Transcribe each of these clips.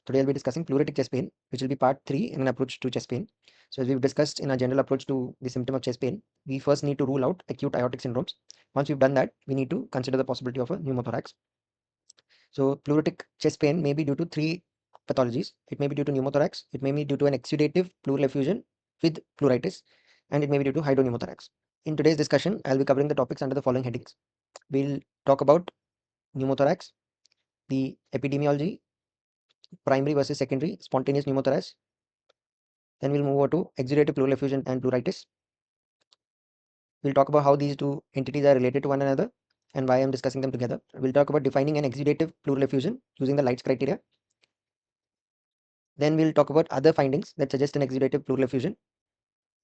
Today I'll be discussing pleuritic chest pain, which will be part 3 in an approach to chest pain. So as we've discussed in our general approach to the symptom of chest pain, we first need to rule out acute aortic syndromes. Once we've done that, we need to consider the possibility of a pneumothorax. So pleuritic chest pain may be due to 3 pathologies. It may be due to pneumothorax, it may be due to an exudative pleural effusion with pleuritis, and it may be due to hydro-pneumothorax. In today's discussion, I'll be covering the topics under the following headings. We'll talk about pneumothorax, the epidemiology, primary versus secondary, spontaneous pneumothorax. Then we'll move over to exudative pleural effusion and pleuritis. We'll talk about how these two entities are related to one another and why I'm discussing them together. We'll talk about defining an exudative pleural effusion using the Lights criteria. Then we'll talk about other findings that suggest an exudative pleural effusion.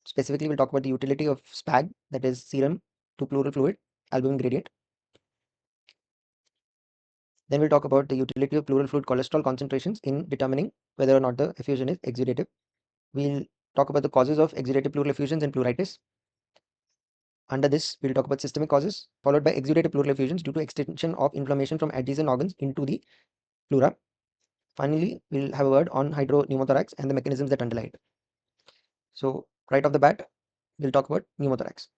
Specifically, we'll talk about the utility of SPAG, that is serum to pleural fluid albumin gradient. Then we'll talk about the utility of pleural fluid cholesterol concentrations in determining whether or not the effusion is exudative. We'll talk about the causes of exudative pleural effusions and pleuritis. Under this, we'll talk about systemic causes, followed by exudative pleural effusions due to extension of inflammation from adjacent organs into the pleura. Finally, we'll have a word on hydro-pneumothorax and the mechanisms that underlie it. So, right off the bat, we'll talk about pneumothorax.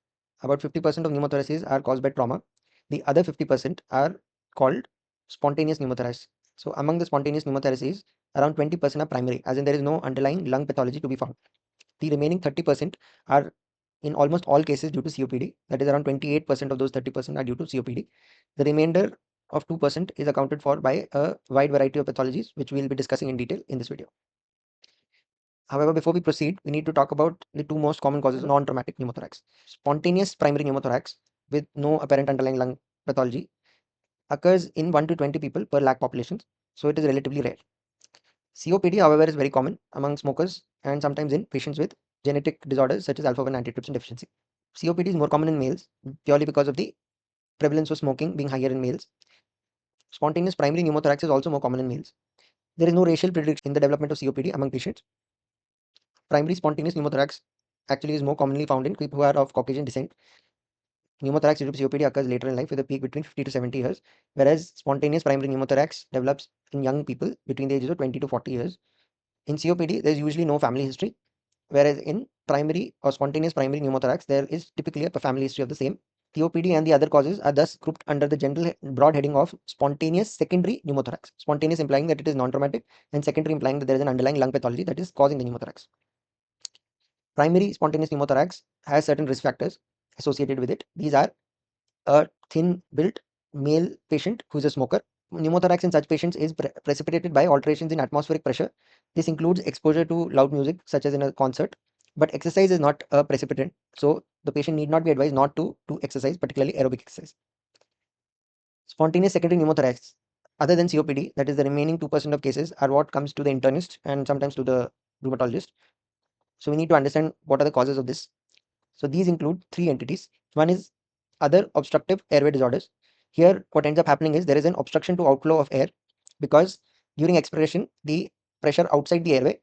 About 50% of pneumothoraces are caused by trauma. The other 50% are called spontaneous pneumothorax. So, among the spontaneous pneumothoraces, around 20% are primary, as in there is no underlying lung pathology to be found. The remaining 30% are in almost all cases due to COPD, that is around 28% of those 30% are due to COPD. The remainder of 2% is accounted for by a wide variety of pathologies, which we will be discussing in detail in this video. However, before we proceed, we need to talk about the two most common causes of non-traumatic pneumothorax. Spontaneous primary pneumothorax with no apparent underlying lung pathology occurs in 1 to 20 people per lakh population, so it is relatively rare. COPD, however, is very common among smokers and sometimes in patients with genetic disorders such as alpha-1 antitrypsin deficiency. COPD is more common in males purely because of the prevalence of smoking being higher in males. Spontaneous primary pneumothorax is also more common in males. There is no racial predilection in the development of COPD among patients. Primary spontaneous pneumothorax actually is more commonly found in people who are of Caucasian descent. Pneumothorax due to COPD occurs later in life with a peak between 50 to 70 years, whereas spontaneous primary pneumothorax develops in young people between the ages of 20 to 40 years. In COPD, there is usually no family history, whereas in primary or spontaneous primary pneumothorax, there is typically a family history of the same. COPD and the other causes are thus grouped under the general broad heading of spontaneous secondary pneumothorax. Spontaneous implying that it is non-traumatic, and secondary implying that there is an underlying lung pathology that is causing the pneumothorax. Primary spontaneous pneumothorax has certain risk factors associated with it. These are a thin-built male patient who is a smoker. Pneumothorax in such patients is precipitated by alterations in atmospheric pressure. This includes exposure to loud music, such as in a concert, but exercise is not a precipitant, so the patient need not be advised not to do exercise, particularly aerobic exercise. Spontaneous secondary pneumothorax, other than COPD, that is the remaining 2% of cases, are what comes to the internist and sometimes to the rheumatologist. So we need to understand what are the causes of this. So these include 3 entities. One is other obstructive airway disorders. Here what ends up happening is there is an obstruction to outflow of air because during expiration the pressure outside the airway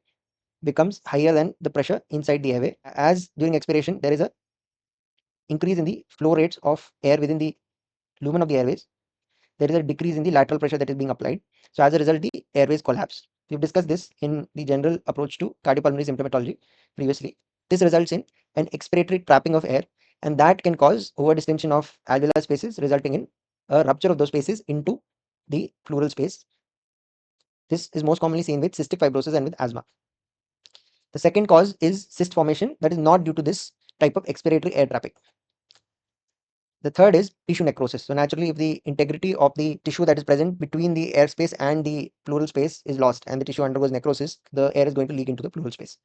becomes higher than the pressure inside the airway. As during expiration there is a increase in the flow rates of air within the lumen of the airways, there is a decrease in the lateral pressure that is being applied. So as a result, the airways collapse. We've discussed this in the general approach to cardiopulmonary symptomatology previously. This results in an expiratory trapping of air, and that can cause overdistension of alveolar spaces, resulting in a rupture of those spaces into the pleural space. This is most commonly seen with cystic fibrosis and with asthma. The second cause is cyst formation that is not due to this type of expiratory air trapping. The third is tissue necrosis. So naturally, if the integrity of the tissue that is present between the airspace and the pleural space is lost and the tissue undergoes necrosis, the air is going to leak into the pleural space.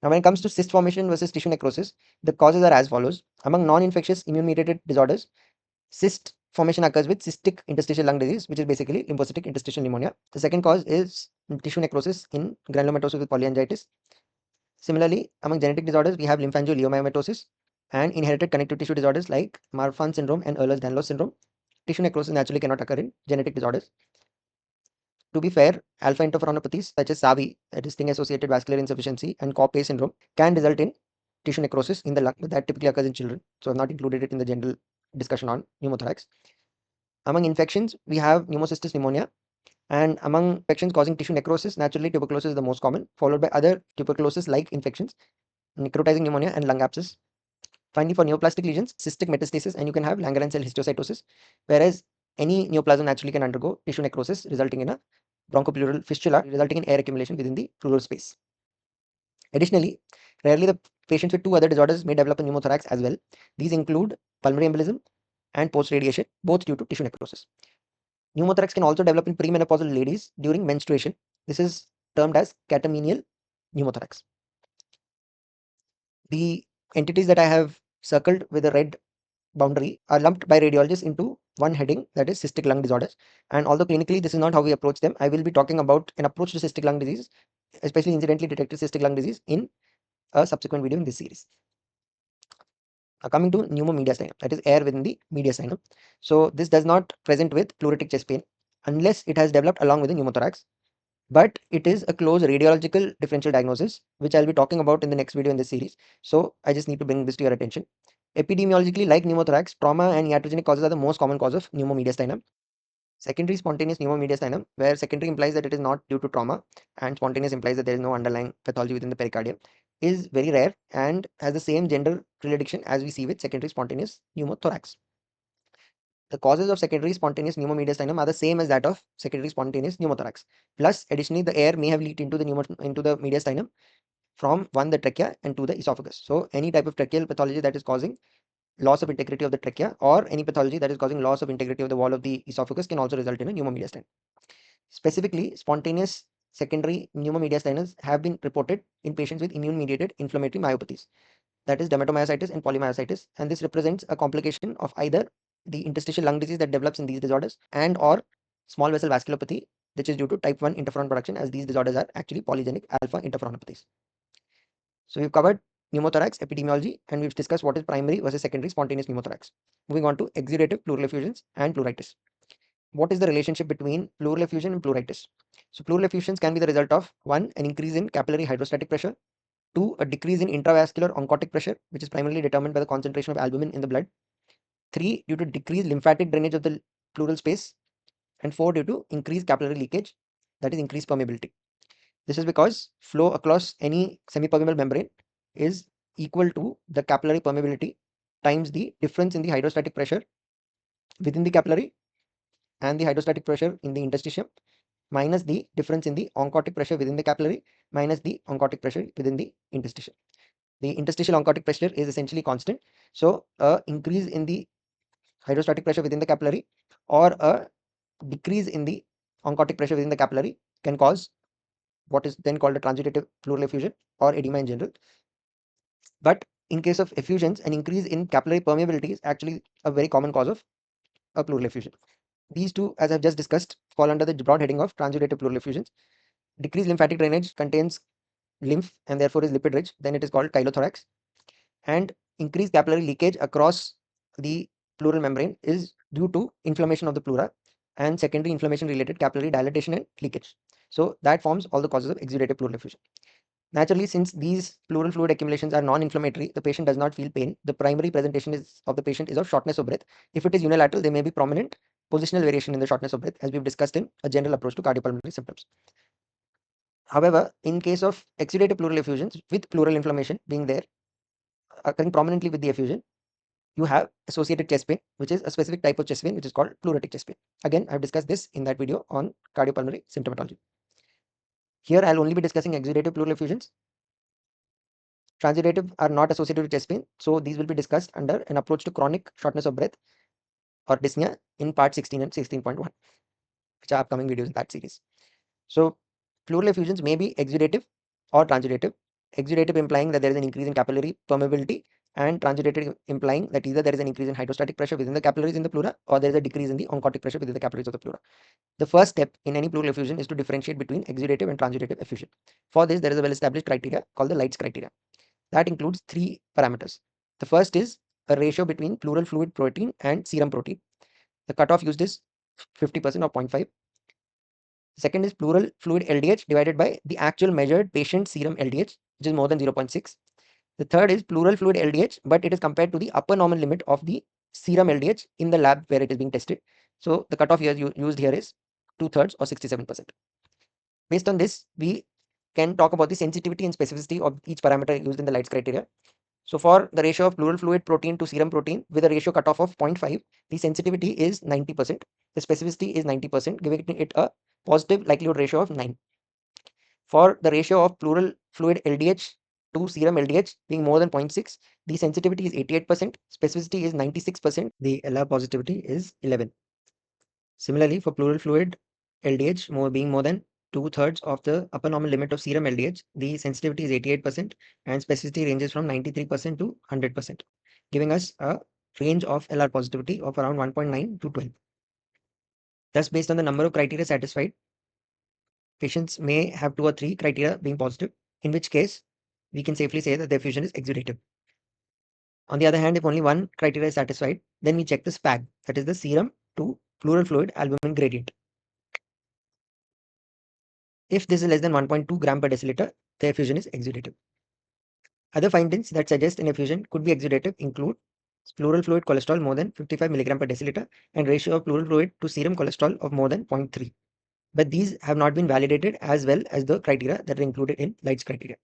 Now, when it comes to cyst formation versus tissue necrosis, the causes are as follows. Among non-infectious immune-mediated disorders, cyst formation occurs with cystic interstitial lung disease, which is basically lymphocytic interstitial pneumonia. The second cause is tissue necrosis in granulomatosis with polyangiitis. Similarly, among genetic disorders, we have lymphangioliomyomatosis and inherited connective tissue disorders like Marfan syndrome and Ehlers-Danlos syndrome. Tissue necrosis naturally cannot occur in genetic disorders. To be fair, alpha interferonopathies such as SAVI, that is sting-associated vascular insufficiency, and Coppe syndrome can result in tissue necrosis in the lung, but that typically occurs in children. So I've not included it in the general discussion on pneumothorax. Among infections, we have pneumocystis pneumonia, And among infections causing tissue necrosis, naturally tuberculosis is the most common, followed by other tuberculosis-like infections, necrotizing pneumonia and lung abscess. Finally, for neoplastic lesions, cystic metastasis, and you can have Langerhans cell histiocytosis, whereas any neoplasm naturally can undergo tissue necrosis, resulting in a bronchopleural fistula, resulting in air accumulation within the pleural space. Additionally, rarely the patients with two other disorders may develop a pneumothorax as well. These include pulmonary embolism and post-radiation, both due to tissue necrosis. Pneumothorax can also develop in premenopausal ladies during menstruation. This is termed as catamenial pneumothorax. The entities that I have circled with a red boundary are lumped by radiologists into one heading, that is cystic lung disorders. And although clinically this is not how we approach them, I will be talking about an approach to cystic lung disease, especially incidentally detected cystic lung disease, in a subsequent video in this series. Coming to pneumomediastinum, that is air within the mediastinum. So this does not present with pleuritic chest pain unless it has developed along with the pneumothorax, but it is a close radiological differential diagnosis, which I'll be talking about in the next video in this series. So I just need to bring this to your attention. Epidemiologically, like pneumothorax, trauma and iatrogenic causes are the most common cause of pneumomediastinum. Secondary spontaneous pneumomediastinum, where secondary implies that it is not due to trauma and spontaneous implies that there is no underlying pathology within the pericardium, is very rare and has the same gender predilection as we see with secondary spontaneous pneumothorax. The causes of secondary spontaneous pneumomediastinum are the same as that of secondary spontaneous pneumothorax. Plus, additionally, the air may have leaked into the mediastinum from the trachea and to the esophagus. So, any type of tracheal pathology that is causing loss of integrity of the trachea, or any pathology that is causing loss of integrity of the wall of the esophagus, can also result in a pneumomediastinum. Specifically, spontaneous secondary pneumomediastinums have been reported in patients with immune-mediated inflammatory myopathies, that is dermatomyositis and polymyositis, and this represents a complication of either the interstitial lung disease that develops in these disorders and or small vessel vasculopathy, which is due to type 1 interferon production, as these disorders are actually polygenic alpha interferonopathies. So we've covered pneumothorax epidemiology, and we've discussed what is primary versus secondary spontaneous pneumothorax. Moving on to exudative pleural effusions and pleuritis. What is the relationship between pleural effusion and pleuritis? So pleural effusions can be the result of 1, an increase in capillary hydrostatic pressure; 2, a decrease in intravascular oncotic pressure, which is primarily determined by the concentration of albumin in the blood; 3, due to decreased lymphatic drainage of the pleural space; and 4, due to increased capillary leakage, that is increased permeability. This is because flow across any semi-permeable membrane is equal to the capillary permeability times the difference in the hydrostatic pressure within the capillary and the hydrostatic pressure in the interstitium, minus the difference in the oncotic pressure within the capillary minus the oncotic pressure within the interstitium. The interstitial oncotic pressure is essentially constant. So a increase in the hydrostatic pressure within the capillary or a decrease in the oncotic pressure within the capillary can cause what is then called a transudative pleural effusion or edema in general. But in case of effusions, an increase in capillary permeability is actually a very common cause of a pleural effusion. These two, as I've just discussed, fall under the broad heading of transudative pleural effusions. Decreased lymphatic drainage contains lymph and therefore is lipid rich, then it is called chylothorax. And increased capillary leakage across the pleural membrane is due to inflammation of the pleura and secondary inflammation related capillary dilatation and leakage. So that forms all the causes of exudative pleural effusion. Naturally, since these pleural fluid accumulations are non-inflammatory, the patient does not feel pain. The primary presentation of the patient is of shortness of breath. If it is unilateral, there may be prominent positional variation in the shortness of breath, as we've discussed in a general approach to cardiopulmonary symptoms. However, in case of exudative pleural effusions with pleural inflammation being there, occurring prominently with the effusion, you have associated chest pain, which is a specific type of chest pain, which is called pleuritic chest pain. Again, I've discussed this in that video on cardiopulmonary symptomatology. Here, I'll only be discussing exudative pleural effusions. Transudative are not associated with chest pain, so these will be discussed under an approach to chronic shortness of breath or dyspnea in part 16 and 16.1, which are upcoming videos in that series. So, pleural effusions may be exudative or transudative. Exudative implying that there is an increase in capillary permeability, and transudative implying that either there is an increase in hydrostatic pressure within the capillaries in the pleura or there is a decrease in the oncotic pressure within the capillaries of the pleura. The first step in any pleural effusion is to differentiate between exudative and transudative effusion. For this, there is a well-established criteria called the Lights criteria. That includes 3 parameters. The first is a ratio between pleural fluid protein and serum protein. The cutoff used is 50% or 0.5. The second is pleural fluid LDH divided by the actual measured patient serum LDH, which is more than 0.6. The third is pleural fluid LDH, but it is compared to the upper normal limit of the serum LDH in the lab where it is being tested. So the cutoff here used here is 2/3 or 67%. Based on this, we can talk about the sensitivity and specificity of each parameter used in the Leitz criteria. So for the ratio of pleural fluid protein to serum protein with a ratio cutoff of 0.5, the sensitivity is 90%, the specificity is 90%, giving it a positive likelihood ratio of 9. For the ratio of pleural fluid LDH to serum LDH being more than 0.6, the sensitivity is 88%, specificity is 96%, the LR positivity is 11. Similarly, for pleural fluid LDH being more than 2/3 of the upper normal limit of serum LDH, the sensitivity is 88% and specificity ranges from 93% to 100%, giving us a range of LR positivity of around 1.9 to 12. Thus, based on the number of criteria satisfied, patients may have 2 or 3 criteria being positive, in which case we can safely say that the effusion is exudative. On the other hand, if only one criteria is satisfied, then we check the SPAG, that is the serum to pleural fluid albumin gradient. If this is less than 1.2 gram per deciliter, the effusion is exudative. Other findings that suggest an effusion could be exudative include pleural fluid cholesterol more than 55 mg per deciliter and ratio of pleural fluid to serum cholesterol of more than 0.3. But these have not been validated as well as the criteria that are included in Leitz criteria.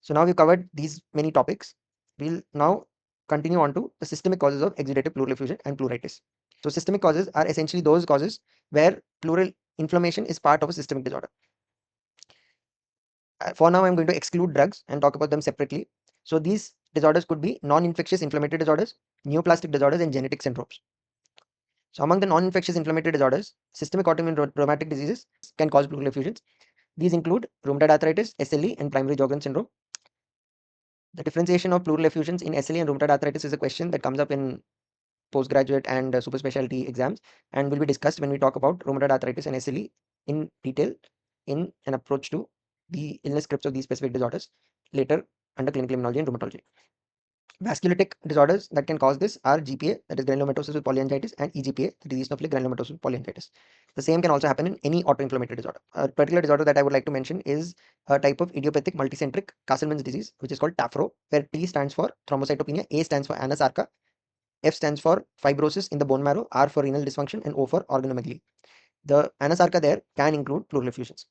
So now we've covered these many topics. We'll now continue on to the systemic causes of exudative pleural effusion and pleuritis. So systemic causes are essentially those causes where pleural inflammation is part of a systemic disorder. For now, I'm going to exclude drugs and talk about them separately. So these disorders could be non-infectious inflammatory disorders, neoplastic disorders, and genetic syndromes. So among the non-infectious inflammatory disorders, systemic autoimmune rheumatic diseases can cause pleural effusions. These include rheumatoid arthritis, SLE, and primary Sjogren syndrome. The differentiation of pleural effusions in SLE and rheumatoid arthritis is a question that comes up in postgraduate and super specialty exams and will be discussed when we talk about rheumatoid arthritis and SLE in detail in an approach to the illness scripts of these specific disorders later under clinical immunology and rheumatology. Vasculitic disorders that can cause this are GPA, that is granulomatosis with polyangiitis, and EGPA, that is eosinophilic granulomatosis with polyangiitis. The same can also happen in any autoinflammatory disorder. A particular disorder that I would like to mention is a type of idiopathic multicentric Castleman's disease, which is called TAFRO, where T stands for thrombocytopenia, A stands for anasarca, F stands for fibrosis in the bone marrow, R for renal dysfunction, and O for organomegaly. The anasarca there can include pleural effusions.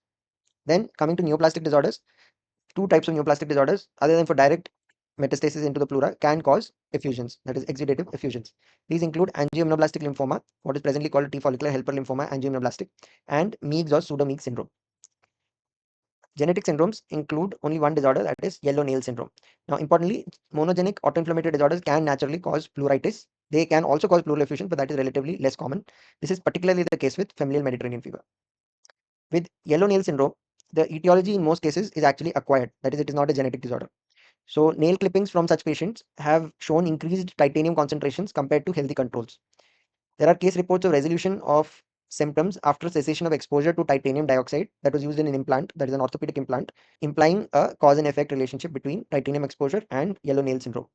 Then coming to neoplastic disorders, 2 types of neoplastic disorders other than for direct metastasis into the pleura can cause effusions, that is exudative effusions. These include angioimmunoblastic lymphoma, what is presently called T follicular helper lymphoma angioimmunoblastic, and Meigs or pseudo-Meigs syndrome. Genetic syndromes include only one disorder, that is yellow nail syndrome. Now importantly, monogenic autoinflammatory disorders can naturally cause pleuritis. They can also cause pleural effusion, but that is relatively less common. This is particularly the case with familial Mediterranean fever. With yellow nail syndrome, the etiology in most cases is actually acquired, that is, it is not a genetic disorder. So nail clippings from such patients have shown increased titanium concentrations compared to healthy controls. There are case reports of resolution of symptoms after cessation of exposure to titanium dioxide that was used in an implant, that is an orthopedic implant, implying a cause and effect relationship between titanium exposure and yellow nail syndrome.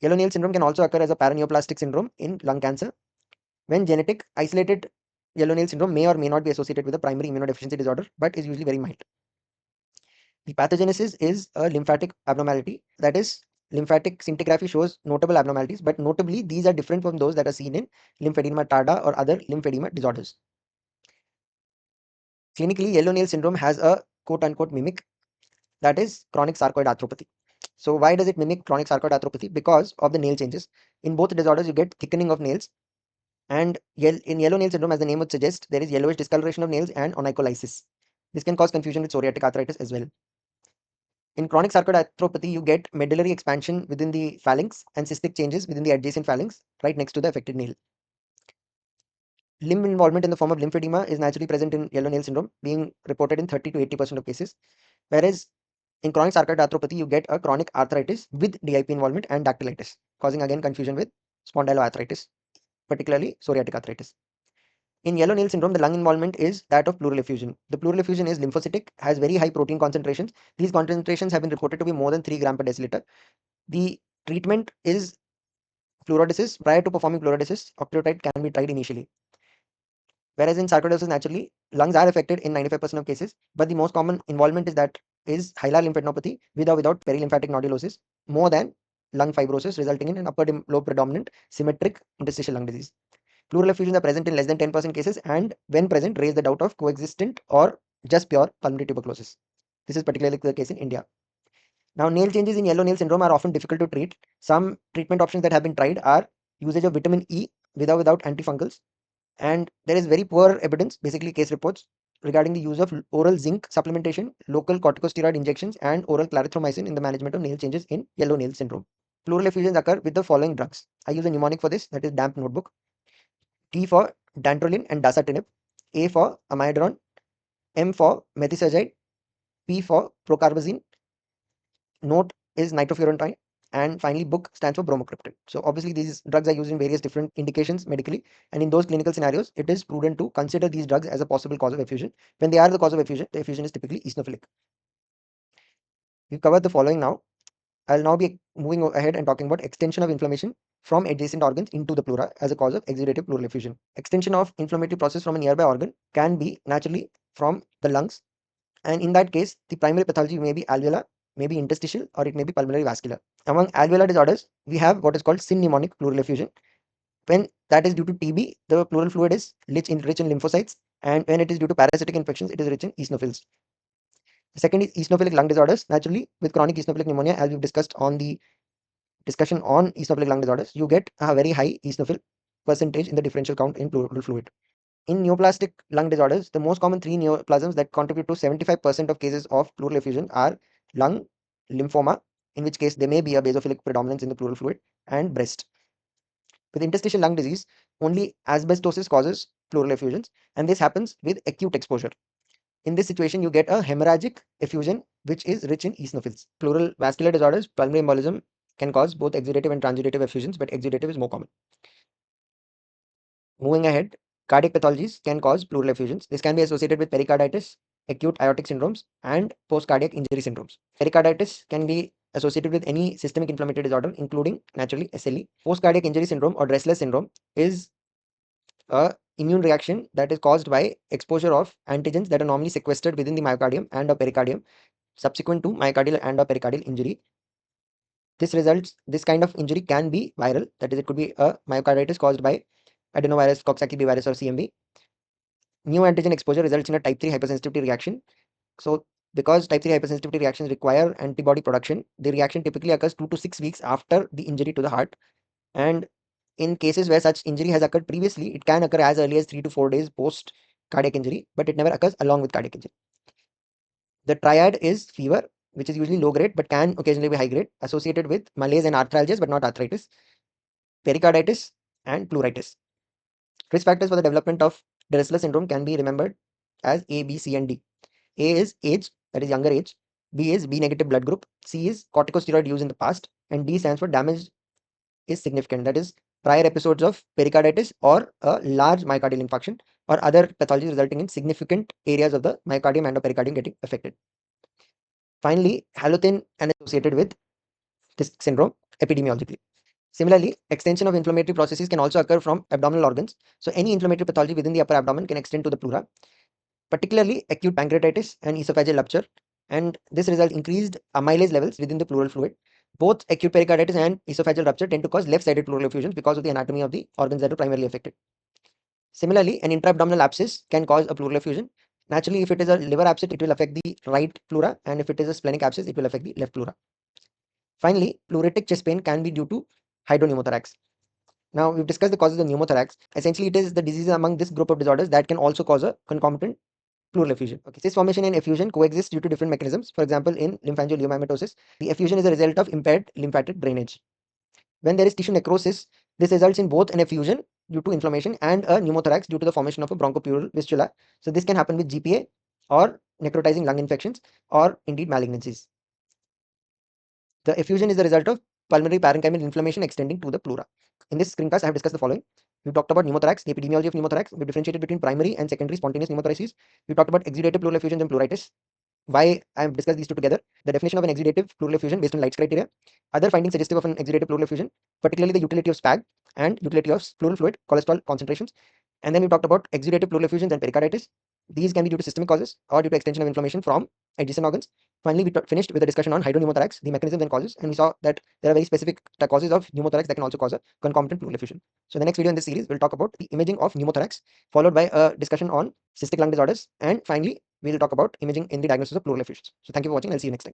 Yellow nail syndrome can also occur as a paraneoplastic syndrome in lung cancer. When genetic, isolated yellow nail syndrome may or may not be associated with a primary immunodeficiency disorder, but is usually very mild. The pathogenesis is a lymphatic abnormality, that is, lymphatic scintigraphy shows notable abnormalities, but notably these are different from those that are seen in lymphedema tarda or other lymphedema disorders. Clinically, yellow nail syndrome has a quote-unquote mimic, that is chronic sarcoid arthropathy. So why does it mimic chronic sarcoid arthropathy? Because of the nail changes. In both disorders, you get thickening of nails, and in yellow nail syndrome, as the name would suggest, there is yellowish discoloration of nails and onycholysis. This can cause confusion with psoriatic arthritis as well. In chronic sarcoid arthropathy, you get medullary expansion within the phalanx and cystic changes within the adjacent phalanx right next to the affected nail. Limb involvement in the form of lymphedema is naturally present in yellow nail syndrome, being reported in 30 to 80% of cases, whereas in chronic sarcoid arthropathy, you get a chronic arthritis with DIP involvement and dactylitis, causing again confusion with spondyloarthritis, particularly psoriatic arthritis. In yellow nail syndrome, the lung involvement is that of pleural effusion. The pleural effusion is lymphocytic, has very high protein concentrations. These concentrations have been reported to be more than 3 gram per deciliter. The treatment is fluoridesis. Prior to performing fluoridesis, octreotide can be tried initially. Whereas in sarcoidosis, naturally, lungs are affected in 95% of cases, but the most common involvement is hilar lymphadenopathy with or without perilymphatic nodulosis, more than lung fibrosis, resulting in an upper lobe predominant symmetric interstitial lung disease. Pleural effusions are present in less than 10% cases, and when present, raise the doubt of coexistent or just pure pulmonary tuberculosis. This is particularly the case in India. Now, nail changes in yellow nail syndrome are often difficult to treat. Some treatment options that have been tried are usage of vitamin E without antifungals, and there is very poor evidence, basically case reports, regarding the use of oral zinc supplementation, local corticosteroid injections, and oral clarithromycin in the management of nail changes in yellow nail syndrome. Pleural effusions occur with the following drugs. I use a mnemonic for this, that is damp notebook. D for dantrolene and dasatinib, A for amiodarone, M for methotrexate, P for procarbazine, note is nitrofurantoin, and finally book stands for bromocriptine. So obviously these drugs are used in various different indications medically, and in those clinical scenarios it is prudent to consider these drugs as a possible cause of effusion. When they are the cause of effusion, the effusion is typically eosinophilic. We've covered the following now. I'll now be moving ahead and talking about extension of inflammation from adjacent organs into the pleura as a cause of exudative pleural effusion. Extension of inflammatory process from a nearby organ can be naturally from the lungs, and in that case the primary pathology may be alveolar, may be interstitial, or it may be pulmonary vascular. Among alveolar disorders, we have what is called synpneumonic pleural effusion. When that is due to TB, the pleural fluid is rich in lymphocytes, and when it is due to parasitic infections, it is rich in eosinophils. The second is eosinophilic lung disorders. Naturally, with chronic eosinophilic pneumonia, as we've discussed on the discussion on eosinophilic lung disorders, you get a very high eosinophil percentage in the differential count in pleural fluid. In neoplastic lung disorders, the most common three neoplasms that contribute to 75% of cases of pleural effusion are lung, lymphoma, in which case there may be a basophilic predominance in the pleural fluid, and breast. With interstitial lung disease, only asbestosis causes pleural effusions, and this happens with acute exposure. In this situation, you get a hemorrhagic effusion which is rich in eosinophils. Pleural vascular disorders, pulmonary embolism can cause both exudative and transudative effusions, but exudative is more common. Moving ahead, cardiac pathologies can cause pleural effusions. This can be associated with pericarditis, acute aortic syndromes, and post-cardiac injury syndromes. Pericarditis can be associated with any systemic inflammatory disorder, including naturally SLE. Post-cardiac injury syndrome or Dressler syndrome is a immune reaction that is caused by exposure of antigens that are normally sequestered within the myocardium and or pericardium subsequent to myocardial and or pericardial injury. This kind of injury can be viral, that is, it could be a myocarditis caused by adenovirus, Coxsackie B virus, or CMV. New antigen exposure results in a type 3 hypersensitivity reaction. So because type 3 hypersensitivity reactions require antibody production, the reaction typically occurs 2 to 6 weeks after the injury to the heart, and in cases where such injury has occurred previously, it can occur as early as 3 to 4 days post cardiac injury, but it never occurs along with cardiac injury. The triad is fever, which is usually low grade but can occasionally be high grade, associated with malaise and arthralgias but not arthritis, pericarditis, and pleuritis. Risk factors for the development of Dressler syndrome can be remembered as A, B, C, and D. A is age, that is younger age. B is B negative blood group. C is corticosteroid use in the past, and D stands for damage is significant, that is prior episodes of pericarditis or a large myocardial infarction or other pathologies resulting in significant areas of the myocardium and the pericardium getting affected. Finally, halothane and associated with this syndrome epidemiologically. Similarly, extension of inflammatory processes can also occur from abdominal organs. So any inflammatory pathology within the upper abdomen can extend to the pleura, particularly acute pancreatitis and esophageal rupture, and this results in increased amylase levels within the pleural fluid. Both acute pericarditis and esophageal rupture tend to cause left-sided pleural effusions because of the anatomy of the organs that are primarily affected. Similarly, an intra-abdominal abscess can cause a pleural effusion. Naturally, if it is a liver abscess, it will affect the right pleura, and if it is a splenic abscess, it will affect the left pleura. Finally, pleuritic chest pain can be due to hydro-pneumothorax. Now, we've discussed the causes of pneumothorax. Essentially, it is the disease among this group of disorders that can also cause a concomitant pleural effusion. Okay, cyst formation and effusion coexist due to different mechanisms. For example, in lymphangioliomyomatosis, the effusion is a result of impaired lymphatic drainage. When there is tissue necrosis, this results in both an effusion due to inflammation and a pneumothorax due to the formation of a bronchopleural fistula. So this can happen with GPA or necrotizing lung infections or indeed malignancies. The effusion is the result of pulmonary parenchymal inflammation extending to the pleura. In this screencast, I have discussed the following. We talked about pneumothorax, the epidemiology of pneumothorax. We differentiated between primary and secondary spontaneous pneumothoraces. We talked about exudative pleural effusions and pleuritis. Why I have discussed these two together. The definition of an exudative pleural effusion based on Light's criteria. Other findings suggestive of an exudative pleural effusion, particularly the utility of SPAG and utility of pleural fluid cholesterol concentrations. And then we talked about exudative pleural effusions and pericarditis. These can be due to systemic causes or due to extension of inflammation from adjacent organs. Finally, we finished with a discussion on hydro-pneumothorax, the mechanisms and causes, and we saw that there are very specific causes of pneumothorax that can also cause a concomitant pleural effusion. So the next video in this series will talk about the imaging of pneumothorax, followed by a discussion on cystic lung disorders, and finally we'll talk about imaging in the diagnosis of pleural effusions. So thank you for watching. I'll see you next time.